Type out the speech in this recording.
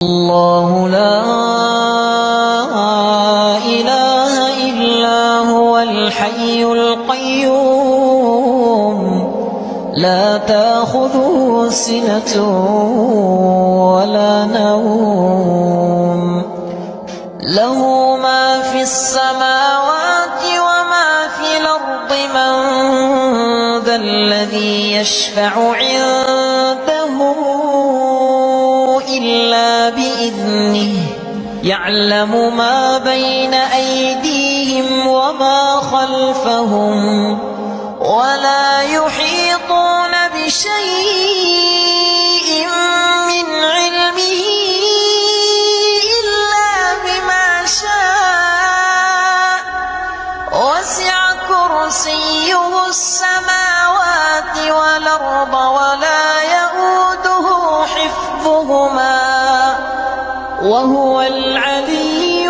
الله لا إله إلا هو الحي القيوم لا تأخذه سنة ولا نوم له ما في السماوات وما في الأرض من ذا الذي يشفع عنده إلا بإذنه يعلم ما بين أيديهم وما خلفهم ولا يحيطون بشيء من علمه إلا بما شاء وسع كرسيه السماوات والأرض ولا يئوده حفظهما وهو العلي